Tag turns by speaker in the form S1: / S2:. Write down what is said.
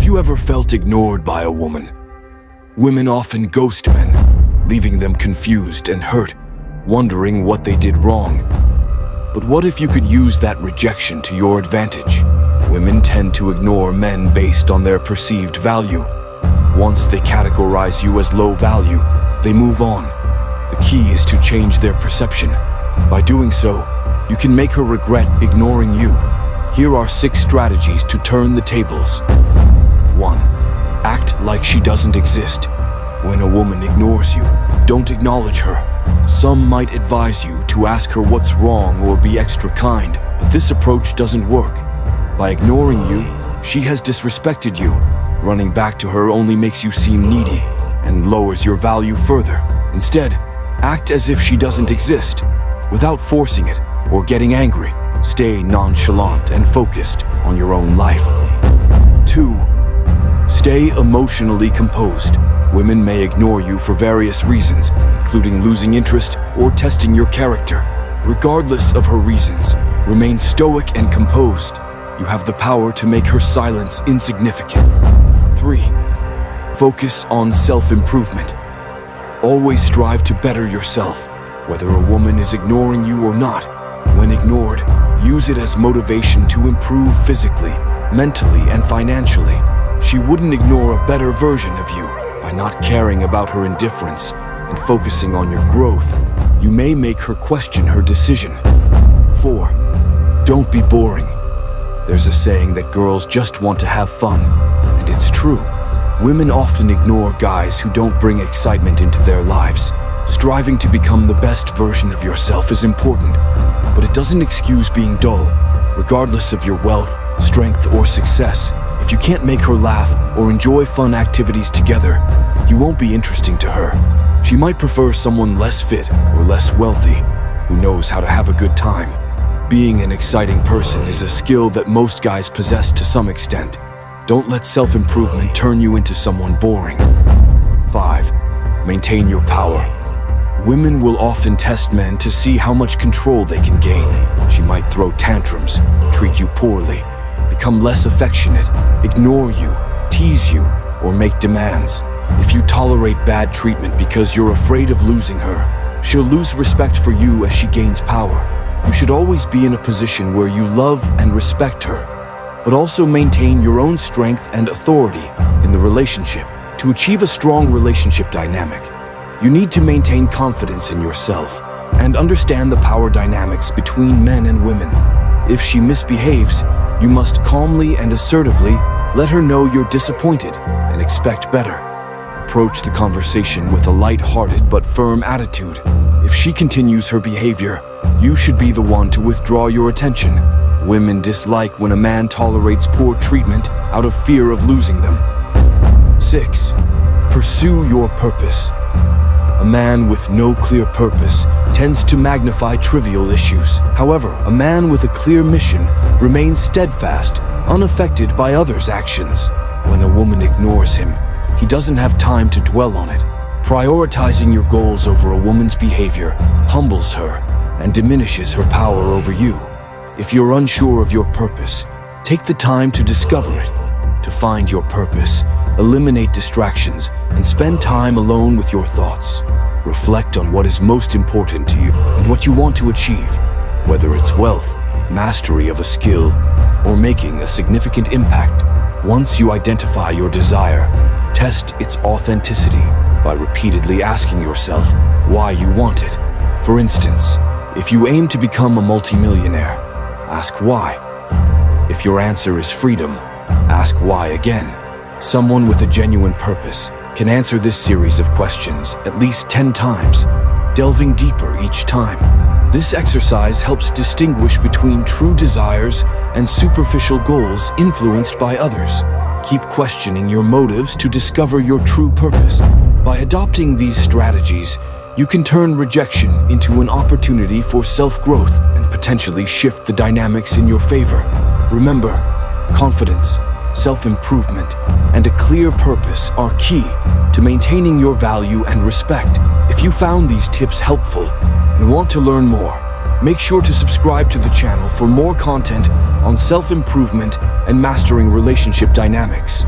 S1: you ever felt ignored by a woman? Women often ghost men, leaving them confused and hurt, wondering what they did wrong. But what if you could use that rejection to your advantage? Women tend to ignore men based on their perceived value. Once they categorize you as low value, they move on. The key is to change their perception. By doing so, you can make her regret ignoring you. Here are 6 strategies to turn the tables. 1. Act like she doesn't exist. When a woman ignores you, don't acknowledge her. Some might advise you to ask her what's wrong or be extra kind, but this approach doesn't work. By ignoring you, she has disrespected you. Running back to her only makes you seem needy and lowers your value further. Instead, act as if she doesn't exist, without forcing it or getting angry. Stay nonchalant and focused on your own life. 2. Stay emotionally composed. Women may ignore you for various reasons, including losing interest or testing your character. Regardless of her reasons, remain stoic and composed. You have the power to make her silence insignificant. 3. Focus on self-improvement. Always strive to better yourself, whether a woman is ignoring you or not. When ignored, use it as motivation to improve physically, mentally, and financially. She wouldn't ignore a better version of you. By not caring about her indifference and focusing on your growth, you may make her question her decision. 4. Don't be boring. There's a saying that girls just want to have fun, and it's true. Women often ignore guys who don't bring excitement into their lives. Striving to become the best version of yourself is important, but it doesn't excuse being dull. Regardless of your wealth, strength, or success, if you can't make her laugh or enjoy fun activities together, you won't be interesting to her. She might prefer someone less fit or less wealthy, who knows how to have a good time. Being an exciting person is a skill that most guys possess to some extent. Don't let self-improvement turn you into someone boring. 5. Maintain your power. Women will often test men to see how much control they can gain. She might throw tantrums, treat you poorly, become less affectionate, ignore you, tease you, or make demands. If you tolerate bad treatment because you're afraid of losing her, she'll lose respect for you as she gains power. You should always be in a position where you love and respect her, but also maintain your own strength and authority in the relationship. To achieve a strong relationship dynamic, you need to maintain confidence in yourself and understand the power dynamics between men and women. If she misbehaves, you must calmly and assertively let her know you're disappointed and expect better. Approach the conversation with a light-hearted but firm attitude. If she continues her behavior, you should be the one to withdraw your attention. Women dislike when a man tolerates poor treatment out of fear of losing them. 6. Pursue your purpose. A man with no clear purpose tends to magnify trivial issues. However, a man with a clear mission remains steadfast, unaffected by others' actions. When a woman ignores him, he doesn't have time to dwell on it. Prioritizing your goals over a woman's behavior humbles her and diminishes her power over you. If you're unsure of your purpose, take the time to discover it. To find your purpose, eliminate distractions and spend time alone with your thoughts. Reflect on what is most important to you and what you want to achieve, whether it's wealth, mastery of a skill, or making a significant impact. Once you identify your desire, test its authenticity by repeatedly asking yourself why you want it. For instance, if you aim to become a multimillionaire, ask why. If your answer is freedom, ask why again. Someone with a genuine purpose can answer this series of questions at least 10 times, delving deeper each time. This exercise helps distinguish between true desires and superficial goals influenced by others. Keep questioning your motives to discover your true purpose. By adopting these strategies, you can turn rejection into an opportunity for self-growth and potentially shift the dynamics in your favor. Remember, confidence, self-improvement, and a clear purpose are key to maintaining your value and respect. If you found these tips helpful and want to learn more, make sure to subscribe to the channel for more content on self-improvement and mastering relationship dynamics.